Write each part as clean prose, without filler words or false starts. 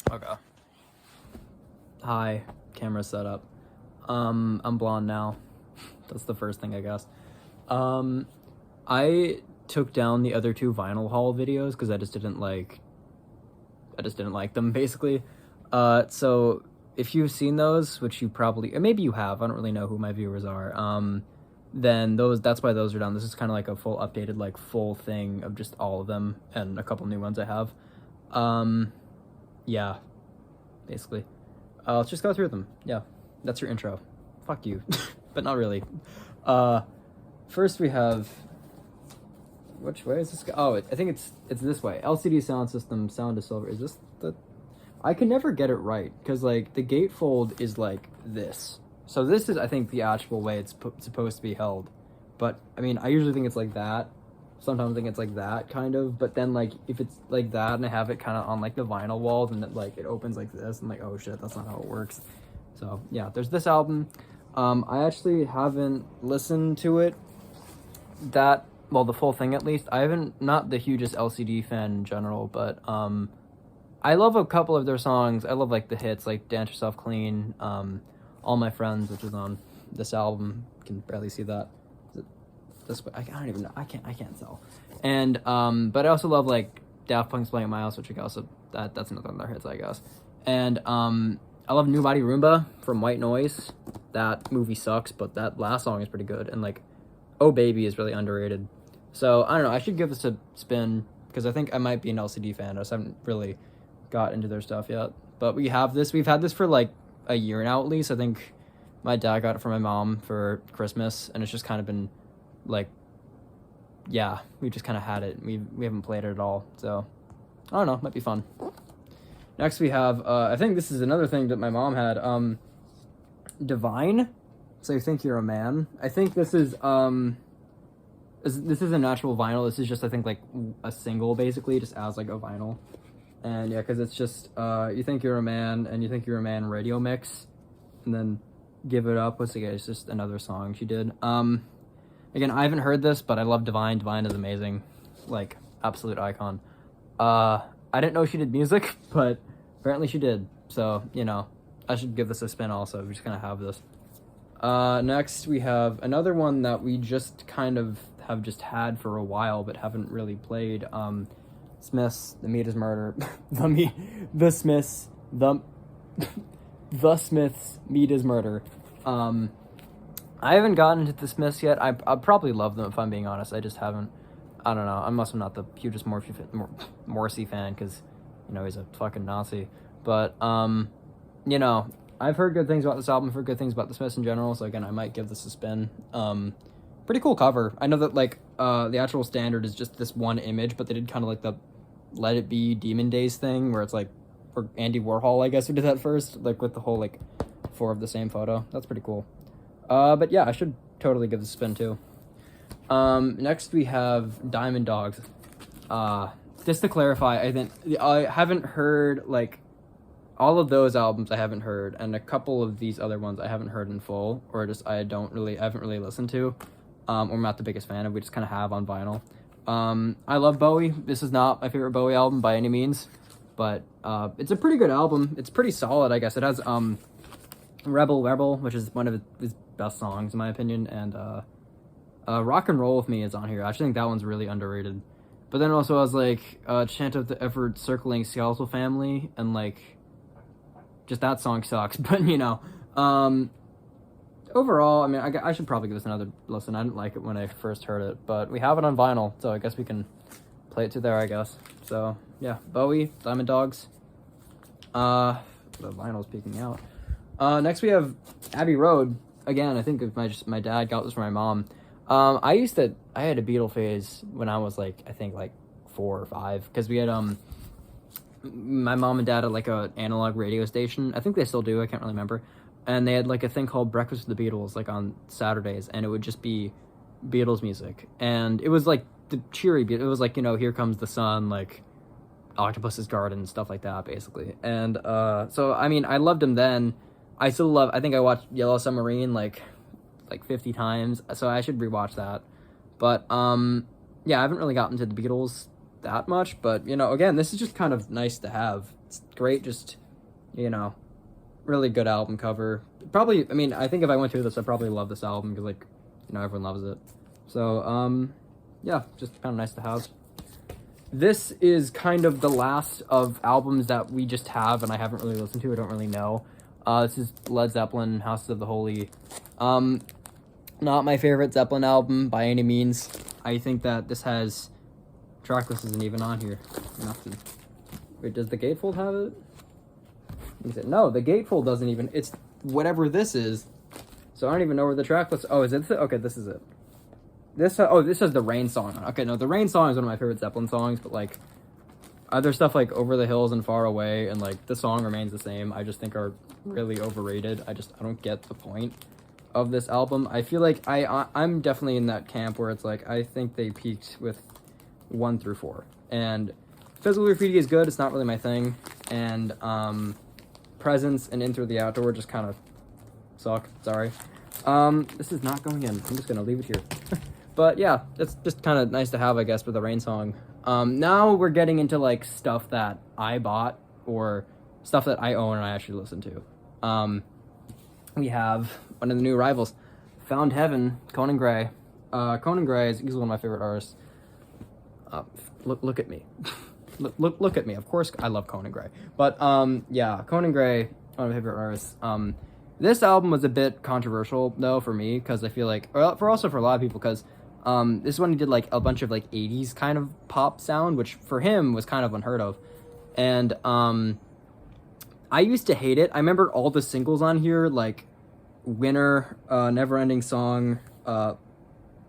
Okay. Hi, camera setup. I'm blonde now. That's the first thing, I guess. I took down the other two vinyl haul videos because I just didn't like them, basically. So if you've seen those, which you probably, or maybe you have, I don't really know who my viewers are, then that's why those are down. This is kind of like a full updated, like, full thing of just all of them and a couple new ones I have. Yeah, basically. Let's just go through them. Yeah, that's your intro. Fuck you. But not really. First we have, which way is this go? Oh, I think it's this way. LCD Soundsystem, Sound to Silver. Is this the... I can never get it right, because, like, the gatefold is like this. So this is, I think, the actual way it's supposed to be held. But, I mean, I usually think it's like that. Sometimes I think it's like that, kind of. But then, like, if it's like that and I have it kind of on, like, the vinyl walls and it opens like this, I'm like, oh shit, that's not how it works. So, yeah, there's this album. I actually haven't listened to it well, the full thing at least. Not the hugest LCD fan in general, but I love a couple of their songs. I love, like, the hits, like Dance Yourself Clean, All My Friends, which is on this album. You can barely see that. Is it this way? I don't even know. I can't tell. And but I also love, like, Daft Punk's Playing My House, which I also that's another one of their hits, I guess. And I love New Body Roomba from White Noise. That movie sucks, but that last song is pretty good. And, like, Oh Baby is really underrated. So, I don't know, I should give this a spin, because I think I might be an LCD fan. I just haven't really got into their stuff yet. But we have this. We've had this for, like, a year now, at least. I think my dad got it for my mom for Christmas, and it's just kind of been, like, yeah, we just kind of had it. We haven't played it at all. So, I don't know, might be fun. Next we have, I think this is another thing that my mom had, Divine, So You Think You're a Man. I think this is an actual vinyl. This is just, I think, like, a single, basically, just as, like, a vinyl. And, yeah, because it's just, You Think You're a Man and You Think You're a Man radio mix, and then Give It Up. It's just another song she did. Again, I haven't heard this, but I love Divine. Divine is amazing. Like, absolute icon. I didn't know she did music, but apparently she did. So, you know, I should give this a spin also. We're just going to have this. Next, we have another one that we just kind of have just had for a while, but haven't really played. Smiths, The Meat is Murder. The Smiths, Meat is Murder. I haven't gotten into the Smiths yet. I probably love them, if I'm being honest. I just haven't. I don't know. I'm also not the hugest Morrissey fan, because, you know, he's a fucking Nazi. But, you know, I've heard good things about this album, heard good things about the Smiths in general, so again, I might give this a spin. Pretty cool cover. I know that, like, the actual standard is just this one image, but they did kind of like the Let It Be Demon Days thing, where it's like, or Andy Warhol, I guess, who did that first, like, with the whole, like, 4 of the same photo. That's pretty cool. But yeah, I should totally give this a spin too. Next we have Diamond Dogs. Just to clarify, I haven't heard, like, all of those albums I haven't heard, and a couple of these other ones I haven't heard in full, or just I haven't really listened to, or I'm not the biggest fan of. We just kind of have on vinyl. I love Bowie. This is not my favorite Bowie album by any means, but it's a pretty good album. It's pretty solid, I guess. It has Rebel, which is one of his best songs in my opinion, and Rock and Roll With Me is on here. I actually think that one's really underrated. But then also has, like, Chant of the Ever Circling Skeletal Family, and, like, just that song sucks. But, you know, overall, I mean, I should probably give this another listen. I didn't like it when I first heard it, but we have it on vinyl, so I guess we can play it to there, I guess. So, yeah, Bowie, Diamond Dogs. The vinyl's peeking out. Next we have Abbey Road. Again, I think my dad got this for my mom. I had a Beatle phase when I was, like, I think, like, 4 or 5, because we had, my mom and dad had, like, a analog radio station. I think they still do, I can't really remember. And they had, like, a thing called Breakfast with the Beatles, like, on Saturdays, and it would just be Beatles music. And it was, like, the cheery, it was, like, you know, Here Comes the Sun, like, Octopus's Garden, stuff like that, basically. And, so, I mean, I loved them then. I think I watched Yellow Submarine, like 50 times, so I should rewatch that. But, yeah, I haven't really gotten to the Beatles that much, but, you know, again, this is just kind of nice to have. It's great, just, really good album cover. Probably, I mean, I think if I went through this, I'd probably love this album, because, like, everyone loves it. So, yeah, just kind of nice to have. This is kind of the last of albums that we just have, and I haven't really listened to. I don't really know. This is Led Zeppelin, Houses of the Holy. Not my favorite Zeppelin album by any means. I think that this has... Tracklist isn't even on here. Nothing. Wait, does the gatefold have it? No, the gatefold doesn't even... It's whatever this is. So I don't even know where the tracklist... Oh, is it? Okay, this is it. This has the Rain song on it. Okay, no, the Rain song is one of my favorite Zeppelin songs, but, like, other stuff like Over the Hills and Far Away and, like, The Song Remains the Same, I just think are really overrated. I don't get the point of this album. I feel like I'm definitely in that camp where it's like, I think they peaked with 1 through 4. And Physical Graffiti is good, it's not really my thing. And, Presence and In Through the Outdoor just kind of suck, sorry. This is not going in. I'm just gonna leave it here. But yeah, it's just kind of nice to have, I guess, for the Rain song. Now we're getting into, like, stuff that I bought or stuff that I own and I actually listen to. We have one of the new arrivals, Found Heaven, Conan Gray. Conan Gray is easily one of my favorite artists. Look at me. look at me. Of course I love Conan Gray. But, yeah, Conan Gray, one of my favorite artists. This album was a bit controversial, though, for me, because I feel like, or for a lot of people, because this is when he did, like, a bunch of, like, 80s kind of pop sound, which for him was kind of unheard of. And I used to hate it. I remember all the singles on here, like Winner, Never Ending Song,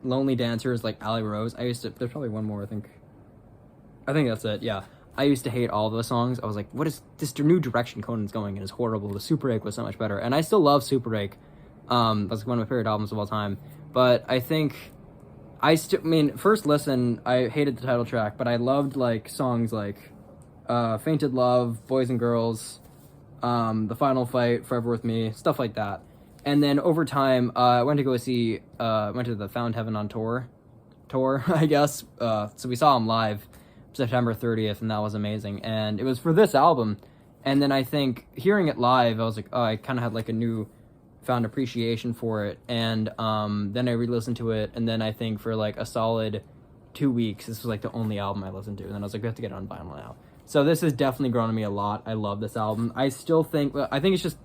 Lonely Dancers, like Alley Rose. There's probably one more, I think that's it, yeah. I used to hate all those songs. I was like, what is this new direction Conan's going in is horrible. The Super 8 was so much better. And I still love Super 8. That's one of my favorite albums of all time. But I think first listen, I hated the title track, but I loved, like, songs like Fainted Love, Boys and Girls, The Final Fight, Forever With Me, stuff like that. And then over time, I went to go see, went to the Found Heaven on tour, I guess. So we saw him live September 30th, and that was amazing. And it was for this album. And then I think hearing it live, I was like, oh, I kind of had, like, a new found appreciation for it. And then I re-listened to it, and then I think for, like, a solid 2 weeks, this was, like, the only album I listened to. And then I was like, we have to get it on vinyl now. So this has definitely grown on me a lot. I love this album. I think it's just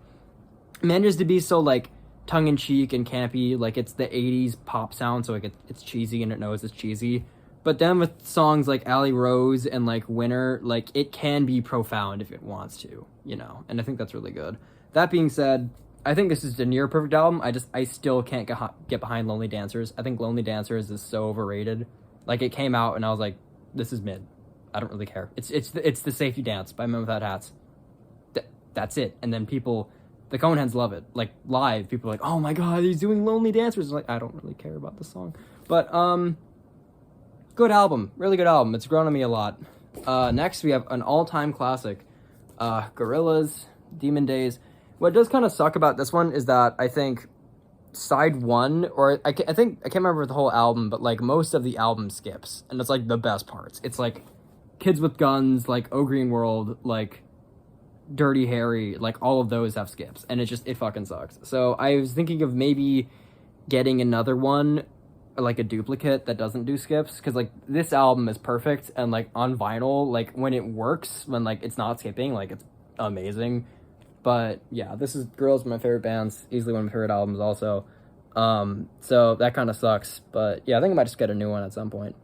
manages to be so, like, tongue-in-cheek and campy. Like, it's the 80s pop sound, so, like, it's cheesy and it knows it's cheesy. But then with songs like Alley Rose and, like, Winner, like, it can be profound if it wants to, and I think that's really good. That being said, I think this is a near perfect album. I still can't get behind Lonely Dancers. I think Lonely Dancers is so overrated. Like, it came out and I was like, this is mid. I don't really care. It's the Safety Dance by Men Without Hats. That's it. And then the Coneheads love it. Like, live, people are like, oh my god, he's doing Lonely Dancers. I'm like, I don't really care about the song. But, good album. Really good album. It's grown on me a lot. Next, we have an all-time classic. Gorillaz, Demon Days. What does kind of suck about this one is that I think side 1, or I can't remember the whole album, but, like, most of the album skips. And it's, like, the best parts. It's, like, Kids with Guns, like, Oh Green World, like, Dirty Harry, like, all of those have skips. And it fucking sucks. So I was thinking of maybe getting another one, like a duplicate that doesn't do skips, because, like, this album is perfect, and, like, on vinyl, like, when it works, when, like, it's not skipping, like, it's amazing. But yeah, this is Gorillaz, one of my favorite bands, easily one of my favorite albums also. So that kind of sucks, but yeah, I think I might just get a new one at some point.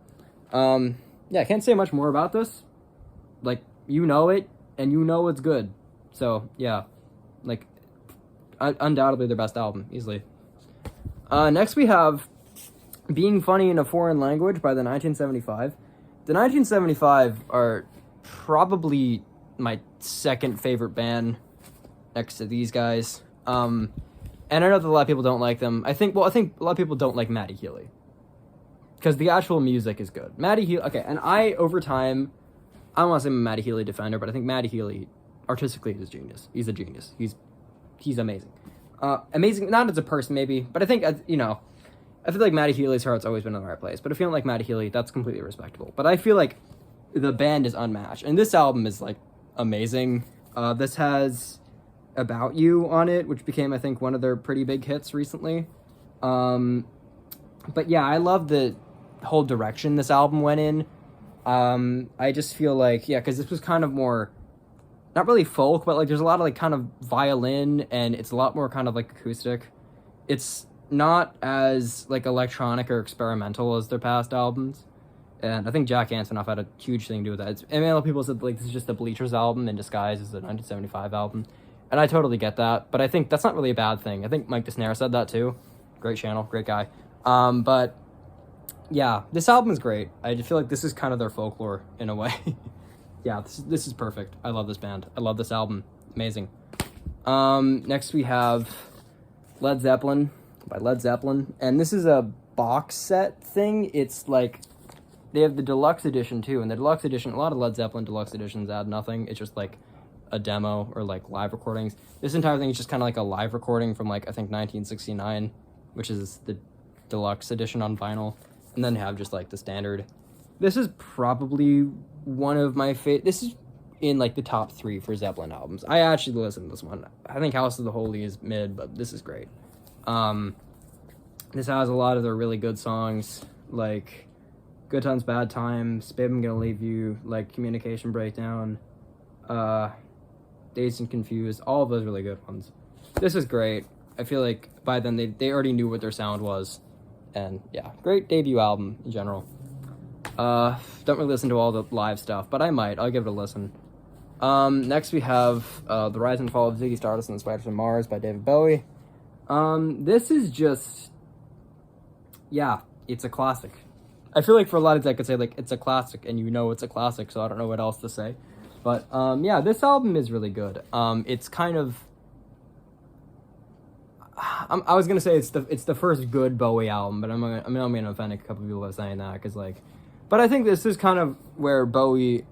Yeah, I can't say much more about this. Like, you know it, and you know it's good. So yeah, like, undoubtedly their best album, easily. Next we have Being Funny in a Foreign Language by the 1975. The 1975 are probably my second favorite band next to these guys. And I know that a lot of people don't like them. I think a lot of people don't like Matty Healy, because the actual music is good. Matty Healy, okay, and over time, I don't want to say I'm a Matty Healy defender, but I think Matty Healy, artistically, is a genius. He's a genius. He's amazing. Amazing, not as a person, maybe, but I think, I feel like Matty Healy's heart's always been in the right place. But if you don't like Matty Healy, that's completely respectable. But I feel like the band is unmatched. And this album is, like, amazing. This has About You on it, which became, I think, one of their pretty big hits recently. But yeah, I love the whole direction this album went in. I just feel like, yeah, because this was kind of more, not really folk, but like there's a lot of like kind of violin, and it's a lot more kind of like acoustic. It's not as like electronic or experimental as their past albums. And I think Jack Antonoff had a huge thing to do with that. And a lot of people said like this is just a Bleachers album in disguise as a 1975 album. And I totally get that, but I think that's not really a bad thing. I think Mike DeSnare said that too. Great channel, great guy. But yeah, this album is great. I feel like this is kind of their folklore in a way. Yeah, this is perfect. I love this band. I love this album. Amazing. Next we have Led Zeppelin by Led Zeppelin. And this is a box set thing. It's like, they have the deluxe edition too. And the deluxe edition, a lot of Led Zeppelin deluxe editions add nothing. It's just like a demo or like live recordings. This entire thing is just kind of like a live recording from like, I think 1969, which is the deluxe edition on vinyl. And then have just like the standard. This is probably one of my favorite. This is in like the top 3 for Zeppelin albums. I actually listened to this one. I think House of the Holy is mid, but this is great. This has a lot of their really good songs, like Good Times, Bad Times, Babe I'm Gonna Leave You, like Communication Breakdown, Dazed and Confused, all of those really good ones. This is great. I feel like by then they already knew what their sound was. And yeah, great debut album in general. Don't really listen to all the live stuff, but I might. I'll give it a listen. Next we have The Rise and Fall of Ziggy Stardust and the Spiders from Mars by David Bowie. This is just, yeah, it's a classic. I feel like for a lot of things I could say like it's a classic, and you know it's a classic, so I don't know what else to say. But yeah, this album is really good. It's kind of, I was gonna say it's the first good Bowie album, but I'm gonna offend a couple people by saying that, because like, but I think this is kind of where Bowie,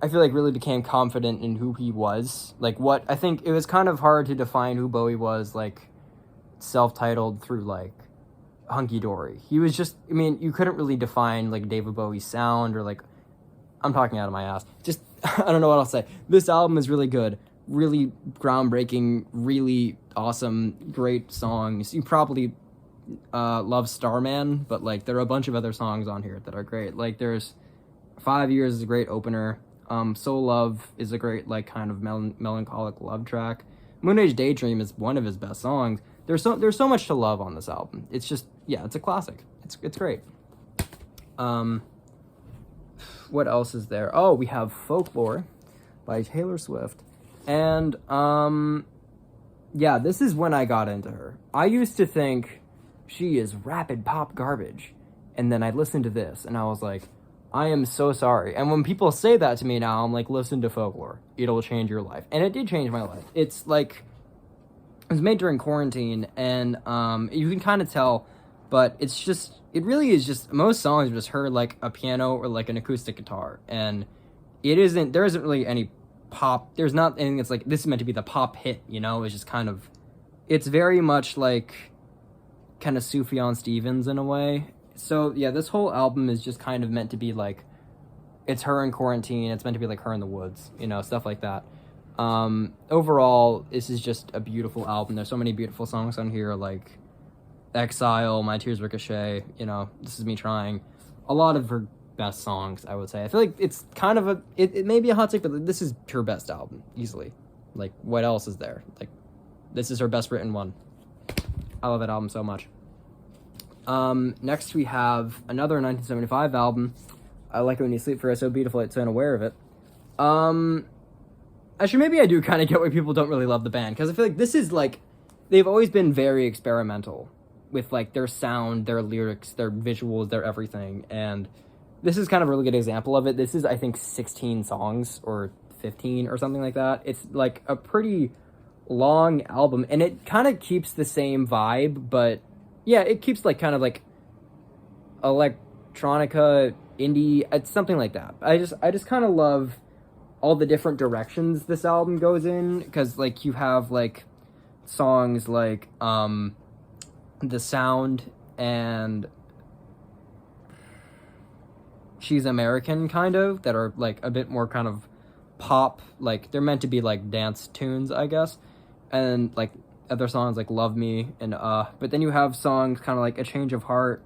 I feel like, really became confident in who he was. Like, what I think it was kind of hard to define who Bowie was, like self-titled through like Hunky Dory. He was just, I mean, you couldn't really define like David Bowie's sound, or like, I'm talking out of my ass. Just I don't know what I'll say. This album is really good, really groundbreaking, really awesome, great songs. You probably love Starman, but like there are a bunch of other songs on here that are great. Like there's 5 Years is a great opener. So Love is a great like kind of melancholic love track. Moon Age Daydream is one of his best songs. There's so much to love on this album. It's just, yeah, it's a classic. It's great. What else is there? Oh, we have Folklore by Taylor Swift. And yeah, this is when I got into her. I used to think she is rapid pop garbage. And then I listened to this and I was like, I am so sorry. And when people say that to me now, I'm like, listen to Folklore. It'll change your life. And it did change my life. It's like, it was made during quarantine, and you can kind of tell, but it's just, it really is just, most songs are just her like a piano or like an acoustic guitar. And there isn't really any pop. There's not anything that's like, this is meant to be the pop hit, you know? It's just kind of, it's very much like kind of Sufjan Stevens in a way. So yeah, this whole album is just kind of meant to be like, it's her in quarantine, it's meant to be like her in the woods, you know, stuff like that. Overall, this is just a beautiful album. There's so many beautiful songs on here, like Exile, My Tears Ricochet, you know, This Is Me Trying. A lot of her best songs, I would say. I feel like it's kind of it may be a hot take, but this is her best album, easily. Like, what else is there? Like, this is her best written one. I love that album so much. Next we have another 1975 album, I Like It When You Sleep, for It's So Beautiful It's So Unaware of It. Actually, maybe I do kind of get why people don't really love the band, because I feel like this is like, they've always been very experimental with like their sound, their lyrics, their visuals, their everything, and this is kind of a really good example of it. This is, I think, 16 songs or 15 or something like that. It's like a pretty long album, and it kind of keeps the same vibe, but yeah, it keeps like kind of like electronica, indie, it's something like that. I just kind of love all the different directions this album goes in, because like you have like songs like The Sound and She's American, kind of, that are like a bit more kind of pop, like they're meant to be like dance tunes, I guess, and like other songs like Love Me and but then you have songs kind of like A Change of Heart,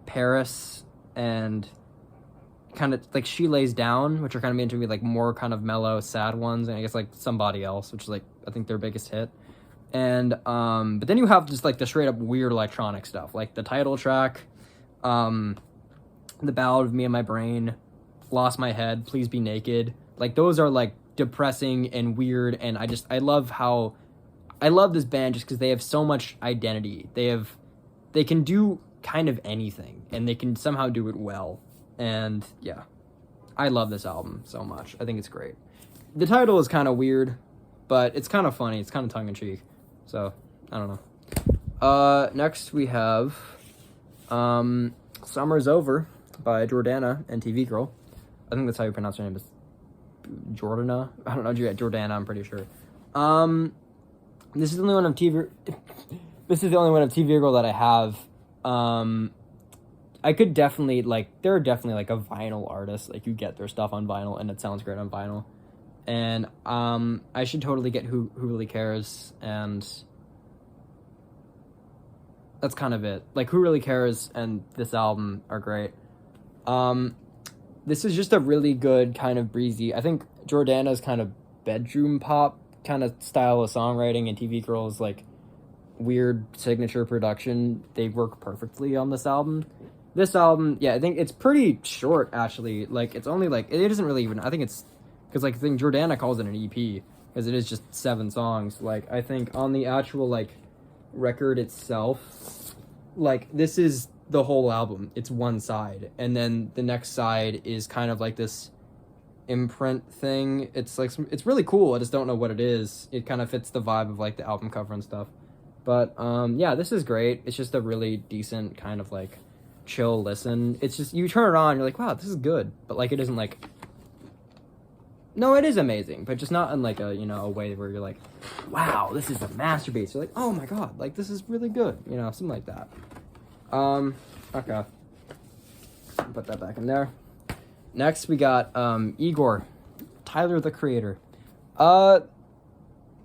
Paris, and kind of like She Lays Down, which are kind of meant to be like more kind of mellow, sad ones, and I guess like Somebody Else, which is like I think their biggest hit. And but then you have just like the straight up weird electronic stuff, like the title track, The Ballad of Me and My Brain, Lost My Head, Please Be Naked. Like those are like depressing and weird, and I love this band just because they have so much identity. They can do kind of anything, and they can somehow do it well. And yeah, I love this album so much. I think it's great. The title is kind of weird, but it's kind of funny. It's kind of tongue-in-cheek. So, I don't know. Next we have Summer's Over by Jordana and TV Girl. I think that's how you pronounce her name, is Jordana? I don't know, Jordana, I'm pretty sure. This is the only one of TV Girl that I have. I could definitely, like, they're definitely, like, a vinyl artist. Like, you get their stuff on vinyl, and it sounds great on vinyl. And, I should totally get Who Really Cares, and that's kind of it. Like, Who Really Cares and this album are great. This is just a really good, kind of breezy, I think Jordana's kind of bedroom pop kind of style of songwriting, and TV Girl's, like, weird signature production, they work perfectly on this album. This album, yeah, I think it's pretty short, actually. Like, it's only, like, it isn't really even, I think it's, because, like, I think Jordana calls it an EP, because it is just 7 songs. Like, I think on the actual, like, record itself, like, this is the whole album. It's one side, and then the next side is kind of, like, this imprint thing. It's, like, it's really cool. I just don't know what it is. It kind of fits the vibe of, like, the album cover and stuff. But, yeah, this is great. It's just a really decent kind of, like, chill listen. It's just, you turn it on, you're like, wow, this is good. But, like, it isn't, like, no, it is amazing, but just not in, like, a, you know, a way where you're like, wow, this is a masterpiece. You're like, oh my god, like, this is really good. You know, something like that. Okay. Put that back in there. Next, we got, Igor, Tyler, the Creator.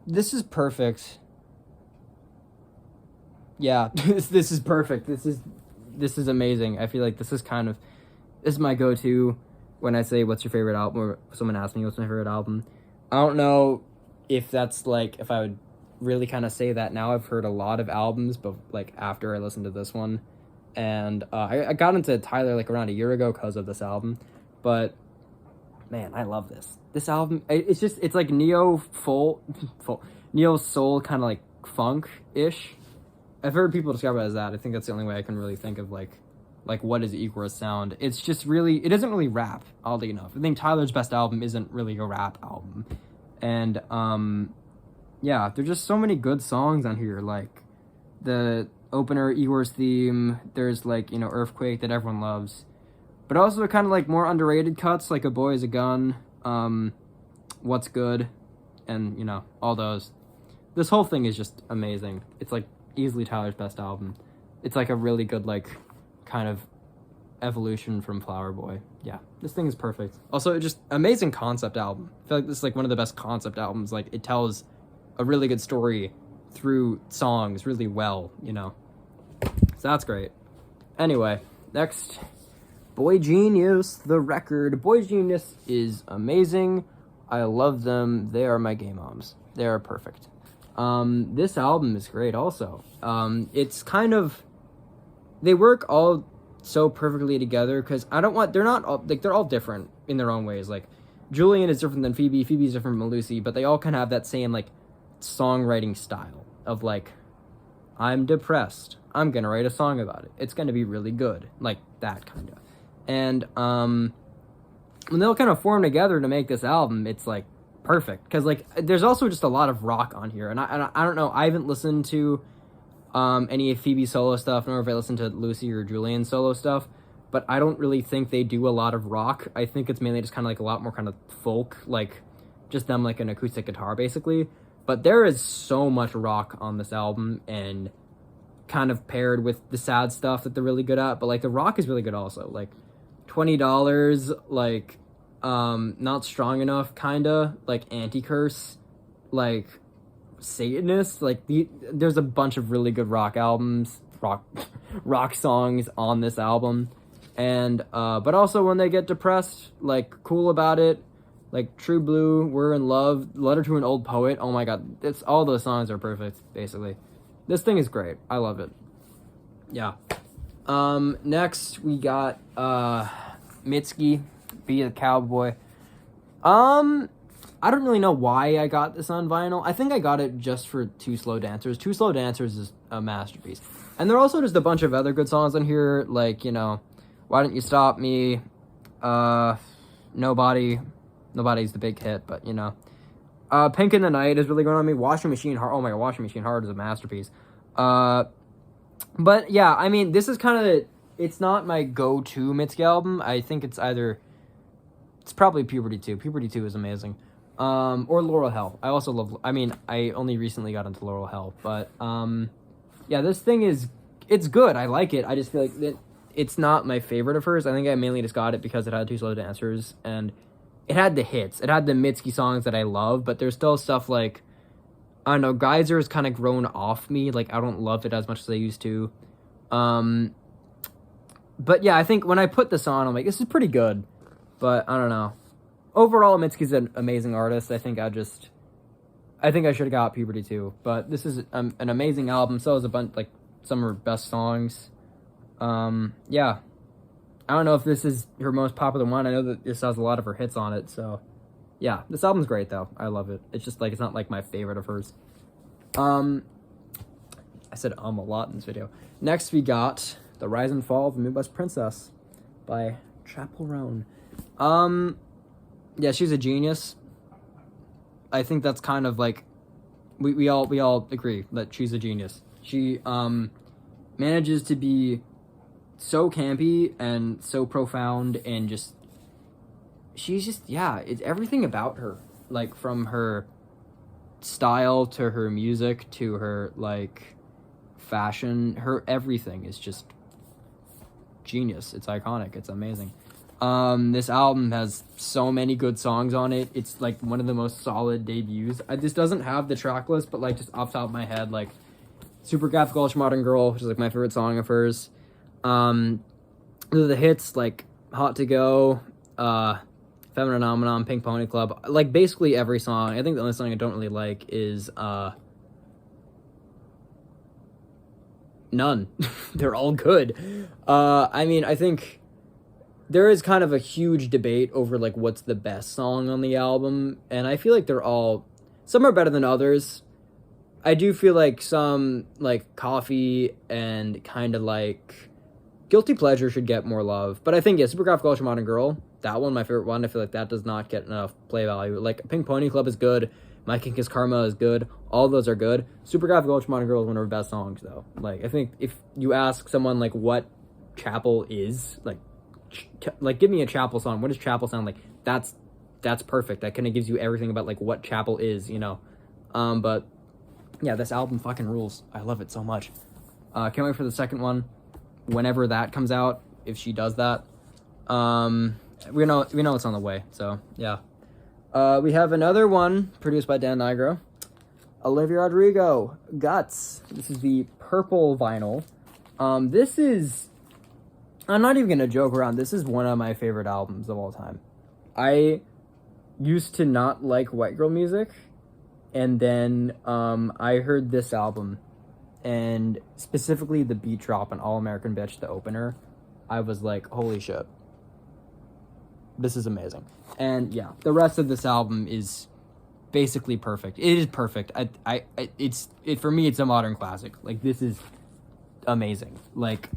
This is perfect. Yeah, this is perfect. This is amazing. I feel like this is my go-to when I say what's your favorite album, or someone asks me what's my favorite album. I don't know if that's like, if I would really kind of say that now. I've heard a lot of albums, but like after I listened to this one, and I got into Tyler like around a year ago because of this album. But man, I love this album. It's like neo soul kind of like funk-ish. I've heard people describe it as that. I think that's the only way I can really think of like what is Igor's sound. It's just really, it isn't really rap, oddly enough. I think Tyler's best album isn't really a rap album. And yeah, there's just so many good songs on here. Like the opener, Igor's theme, there's like, you know, Earthquake that everyone loves. But also kind of like more underrated cuts, like A Boy Is a Gun, What's Good, and, you know, all those. This whole thing is just amazing. It's like easily Tyler's best album. It's like a really good, like, kind of evolution from Flower Boy. Yeah, this thing is perfect. Also, just amazing concept album. I feel like this is like one of the best concept albums. Like, it tells a really good story through songs really well, you know. So that's great. Anyway, next, Boygenius, the record. Boygenius is amazing. I love them. They are my game moms. They are perfect. This album is great also. It's kind of, they work all so perfectly together, because they're not all, like, they're all different in their own ways. Like, Julian is different than Phoebe, Phoebe's different from Lucy, but they all kind of have that same, like, songwriting style of, like, I'm depressed, I'm gonna write a song about it, it's gonna be really good, like, that kind of. And, when they'll kind of form together to make this album, it's, like, perfect, because, like, there's also just a lot of rock on here, and I don't know, I haven't listened to any of Phoebe's solo stuff, nor have I listened to Lucy or Julian's solo stuff, but I don't really think they do a lot of rock. I think it's mainly just kind of like a lot more kind of folk, like just them like an acoustic guitar basically. But there is so much rock on this album, and kind of paired with the sad stuff that they're really good at, but like the rock is really good also. Like $20, like Not Strong Enough, kinda, like Anti-Curse, like Satanist, like there's a bunch of really good rock songs on this album. And but also when they get depressed, like Cool About It, like True Blue, We're in Love, Letter to an Old Poet. Oh my god, it's all those songs are perfect, basically. This thing is great. I love it. Yeah. Next we got Mitski, Be a Cowboy. I don't really know why I got this on vinyl. I think I got it just for Two Slow Dancers. Two Slow Dancers is a masterpiece. And there are also just a bunch of other good songs on here, like, you know, Why Don't You Stop Me, Nobody's the big hit, but, you know. Pink in the Night is really going on me. Washing Machine Heart, oh my god, Washing Machine Heart is a masterpiece. But, yeah, I mean, this is kind of, it's not my go-to Mitski album. I think it's probably Puberty 2. Puberty 2 is amazing. Or Laurel Hell. I also love, I mean, I only recently got into Laurel Hell, but, yeah, this thing it's good. I like it. I just feel like it's not my favorite of hers. I think I mainly just got it because it had Two Slow Dancers, and it had the hits. It had the Mitski songs that I love, but there's still stuff like, I don't know, Geyser has kind of grown off me. Like, I don't love it as much as I used to. But yeah, I think when I put this on, I'm like, this is pretty good. But I don't know. Overall, Mitski's an amazing artist. I think I should have got Puberty 2. But this is an amazing album. So is a bunch, like, some of her best songs. Yeah. I don't know if this is her most popular one. I know that this has a lot of her hits on it. So, yeah. This album's great, though. I love it. It's just, like, it's not, like, my favorite of hers. I said a lot in this video. Next, we got The Rise and Fall of the Midwest Princess by Chappell Roan. Yeah, she's a genius. I think that's kind of like, we all agree that she's a genius. She, manages to be so campy and so profound and just, she's just, yeah, it's everything about her. Like, from her style to her music to her, like, fashion, her everything is just genius. It's iconic. It's amazing. This album has so many good songs on it. It's like one of the most solid debuts. This doesn't have the track list, but like just off the top of my head, like Super Graphical Ultra Modern Girl, which is like my favorite song of hers. The hits like Hot to Go, Phenomenon, Pink Pony Club, like basically every song. I think the only song I don't really like is none. They're all good. I mean, I think there is kind of a huge debate over like what's the best song on the album, and I feel like some are better than others. I do feel like some like Coffee and kind of like Guilty Pleasure should get more love, but I think, yeah, Super Graphical Ultra Modern Girl, that one, my favorite one, I feel like that does not get enough play value. Like Pink Pony Club is good, My Kink is Karma is good, all of those are good. Super Graphical Ultra Modern Girl is one of her best songs, though. Like, I think if you ask someone like what Chappell is, like give me a Chappell song, what does Chappell sound like? That's perfect. That kind of gives you everything about like what Chappell is, you know. But yeah, this album fucking rules. I love it so much. Can't wait for the second one, whenever that comes out, if she does that. We know it's on the way, so yeah. We have another one produced by Dan Nigro. Olivia Rodrigo, Guts. This is the purple vinyl. This is, I'm not even gonna joke around, this is one of my favorite albums of all time. I used to not like white girl music, and then I heard this album, and specifically the beat drop on All American Bitch, the opener. I was like, holy shit, this is amazing. And yeah, the rest of this album is basically perfect. It is perfect. For me, it's a modern classic. Like, this is amazing. Like,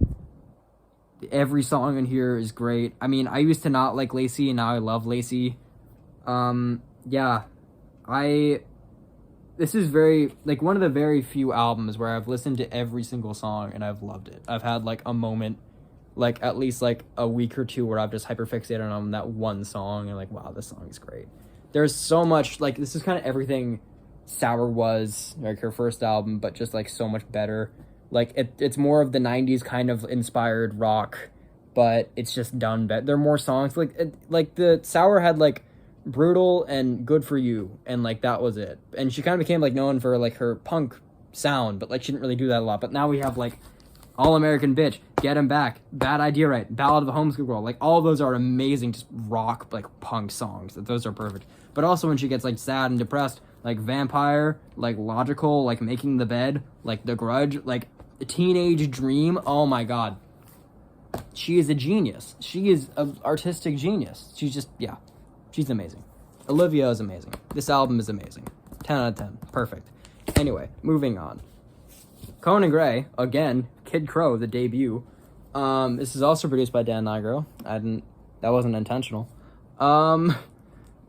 every song in here is great. I mean, I used to not like Lacey, and now I love Lacey. Yeah, this is very, like, one of the very few albums where I've listened to every single song and I've loved it. I've had, like, a moment, like, at least, like, a week or two where I've just hyperfixated on that one song and, like, wow, this song is great. There's so much, like, this is kind of everything Sour was, like, her first album, but just, like, so much better. Like, it's more of the 90s kind of inspired rock, but it's just done better. There are more songs. Like the Sour had, like, Brutal and Good For You, and, like, that was it. And she kind of became, like, known for, like, her punk sound, but, like, she didn't really do that a lot. But now we have, like, All American Bitch, Get Him Back, Bad Idea Right, Ballad of a Homeschool Girl. Like, all those are amazing, just rock, like, punk songs. Those are perfect. But also when she gets, like, sad and depressed, like, Vampire, like, Logical, like, Making the Bed, like, The Grudge, like, Teenage Dream. Oh, my God. She is a genius. She is an artistic genius. She's just, yeah. She's amazing. Olivia is amazing. This album is amazing. 10 out of 10. Perfect. Anyway, moving on. Conan Gray, again, Kid Krow, the debut. This is also produced by Dan Nigro. That wasn't intentional.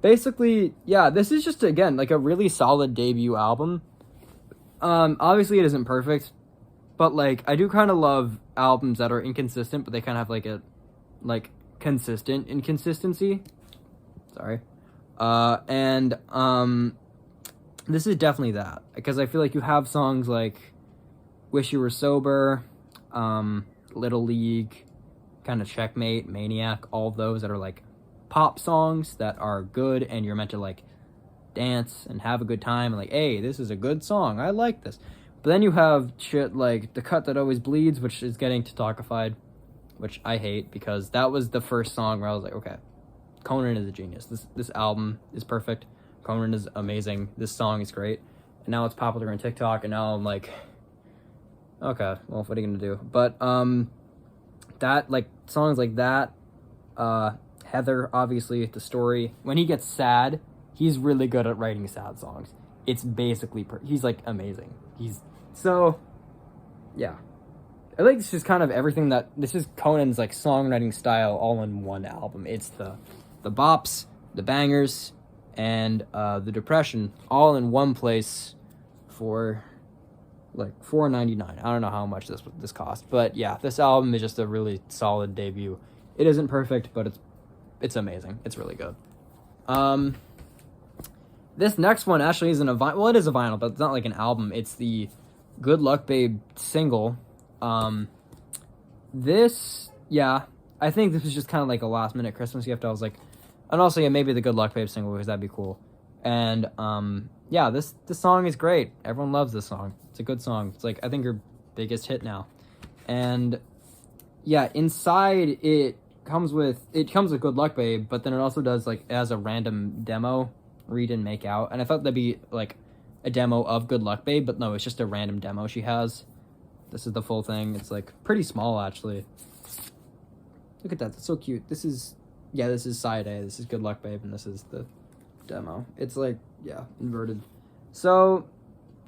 Basically, yeah, this is just, again, like a really solid debut album. Obviously it isn't perfect, but, like, I do kind of love albums that are inconsistent, but they kind of have, like, a, like, consistent inconsistency. Sorry. This is definitely that, because I feel like you have songs like Wish You Were Sober, Little League, kind of Checkmate, Maniac, all of those that are, like, pop songs that are good, and you're meant to, like, dance and have a good time, and, like, hey, this is a good song, I like this. But then you have shit like The Cut That Always Bleeds, which is getting TikTokified, which I hate, because that was the first song where I was like, okay, Conan is a genius. This album is perfect. Conan is amazing. This song is great. And now it's popular on TikTok, and now I'm like, okay, well, what are you gonna do? But that, like, songs like that, Heather, obviously, The Story. When he gets sad, he's really good at writing sad songs. It's basically he's, like, amazing. So, yeah. I think this is kind of everything this is Conan's, like, songwriting style all in one album. It's the bops, the bangers, and the depression all in one place for, like, $4.99. I don't know how much this cost, but yeah, this album is just a really solid debut. It isn't perfect, but it's amazing. It's really good. This next one actually isn't a vinyl. Well, it is a vinyl, but it's not like an album. It's the Good Luck Babe single. This, yeah, I think this was just kind of like a last minute Christmas gift. I was like, and also, yeah, maybe the Good Luck Babe single, because that'd be cool. And, yeah, this song is great. Everyone loves this song. It's a good song. It's, like, I think her biggest hit now. And, yeah, inside it comes with Good Luck Babe, but then it also does, like, it has a random demo, Read and Make Out. And I thought that'd be, like, a demo of Good Luck Babe, but no, it's just a random demo she has. This is the full thing. It's, like, pretty small, actually. Look at that. That's so cute. This is side A. This is Good Luck Babe, and this is the demo. It's, like, yeah, inverted. So,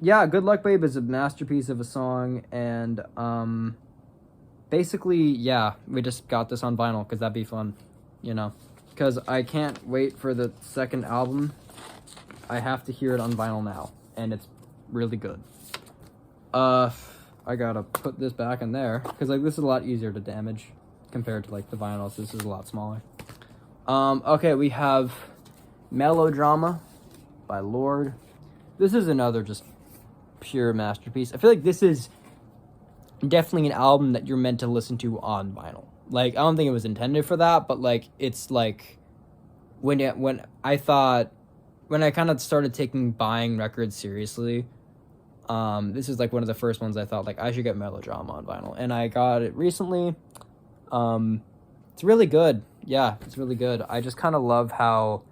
yeah, Good Luck Babe is a masterpiece of a song, and, basically, yeah, we just got this on vinyl, because that'd be fun, you know, because I can't wait for the second album. I have to hear it on vinyl now, and it's really good. I gotta put this back in there, because, like, this is a lot easier to damage compared to, like, the vinyl, so this is a lot smaller. Okay, we have Melodrama by Lorde. This is another just pure masterpiece. I feel like this is definitely an album that you're meant to listen to on vinyl. Like, I don't think it was intended for that, but, like, it's, like, when I kind of started taking buying records seriously, this is, like, one of the first ones I thought, like, I should get Melodrama on vinyl, and I got it recently. It's really good. Yeah, it's really good. I just kind of love how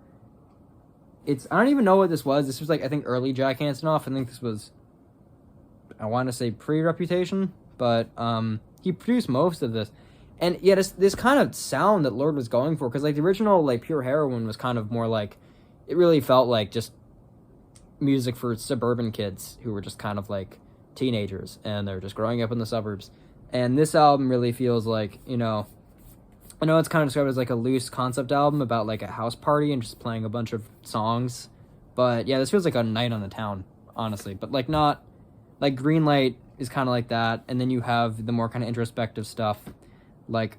I don't even know what this was. This was, like, I think early Jack Antonoff. I think this was, I want to say pre-Reputation, but he produced most of this. And yeah, this kind of sound that Lorde was going for, because, like, the original, like, Pure Heroin was kind of more like, it really felt like just music for suburban kids who were just kind of, like, teenagers, and they're just growing up in the suburbs. And this album really feels like, you know, I know it's kind of described as, like, a loose concept album about, like, a house party and just playing a bunch of songs. But yeah, this feels like a night on the town, honestly. But, like, not, like, Greenlight is kind of like that. And then you have the more kind of introspective stuff, like,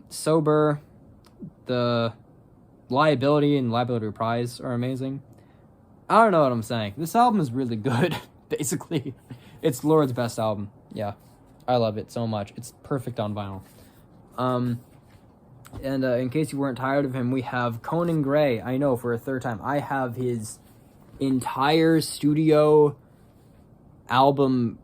Sober, the Liability and Liability Reprise are amazing. I don't know what I'm saying. This album is really good, basically. It's Lorde's best album. Yeah. I love it so much. It's perfect on vinyl. And in case you weren't tired of him, we have Conan Gray. I know, for a third time. I have his entire studio album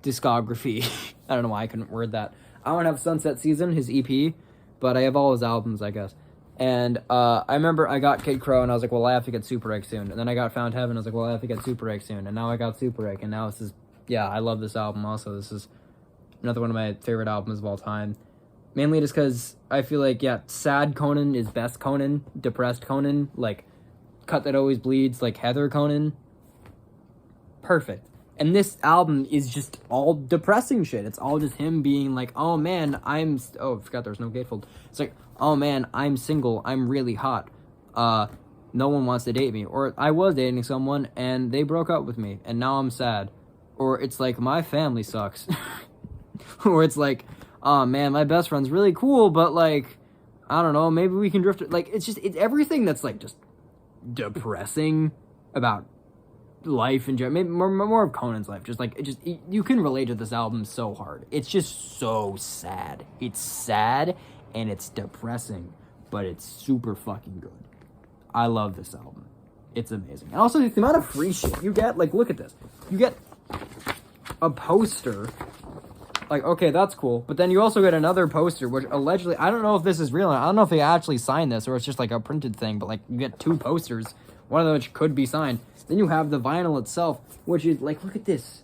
discography. I don't know why I couldn't word that. I don't have Sunset Season, his EP, but I have all his albums, I guess. And I remember I got Kid Krow, and I was like, well, I have to get Super Egg soon. And then I got Found Heaven, I was like, well, I have to get Super Egg soon. And now I got Super Egg, and now this is, yeah, I love this album also. This is another one of my favorite albums of all time. Mainly just because I feel like, yeah, sad Conan is best Conan, depressed Conan, like, Cut That Always Bleeds, like Heather Conan. Perfect. And this album is just all depressing shit. It's all just him being like, oh man, I forgot there's no gatefold. It's like, oh man, I'm single, I'm really hot. No one wants to date me. Or I was dating someone and they broke up with me and now I'm sad. Or it's like, my family sucks. Or it's like, oh man, my best friend's really cool, but like, I don't know, maybe we can drift. Like, it's everything that's like just depressing about life in general. Maybe more of Conan's life. You can relate to this album so hard. It's just so sad. It's sad and it's depressing, but it's super fucking good. I love this album. It's amazing. And also the amount of free shit you get. Like, look at this. You get a poster. Like, okay, that's cool. But then you also get another poster, which allegedly, I don't know if this is real. I don't know if they actually signed this or it's just like a printed thing, but like you get 2 posters, one of them which could be signed. Then you have the vinyl itself, which is like, look at this.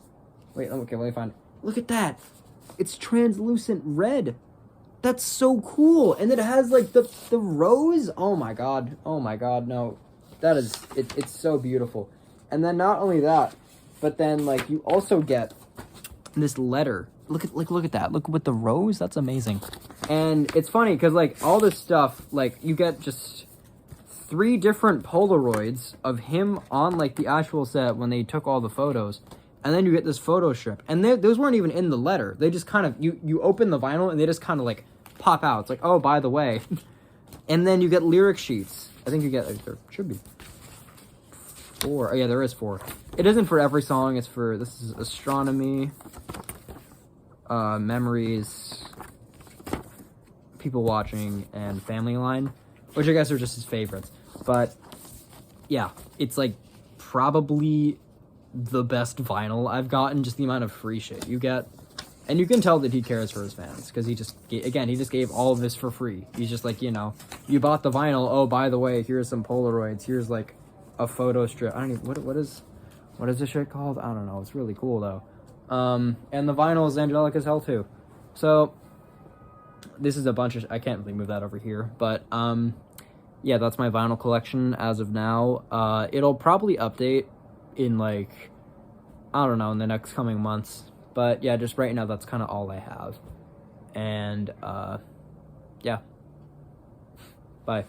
Wait, okay, let me find it. Look at that. It's translucent red. That's so cool. And it has like the rose. Oh my god. Oh my god, no. That is, it's so beautiful. And then not only that, but then like you also get this letter. Look at that. Look with the rose. That's amazing. And it's funny because like all this stuff, like you get just 3 different Polaroids of him on like the actual set when they took all the photos, and then you get this photo strip. And those weren't even in the letter. They just kind of you open the vinyl and they just kind of like pop out. It's like, oh, by the way. And then you get lyric sheets. I think you get, there should be 4. Oh yeah, there is 4. It isn't for every song. It's for, this is Astronomy, Memories, People Watching, and Family Line, which I guess are just his favorites. But yeah, it's like probably the best vinyl I've gotten, just the amount of free shit you get. And you can tell that he cares for his fans, because he just gave all of this for free. He's just like, you know, you bought the vinyl, oh, by the way, here's some Polaroids, here's like a photo strip. I don't even, what is this shit called? I don't know, it's really cool though. And the vinyl is angelic as hell too. So, this is a bunch of, I can't really move that over here, but, yeah, that's my vinyl collection as of now. It'll probably update in like, I don't know, in the next coming months. But yeah, just right now, that's kind of all I have. And, yeah. Bye.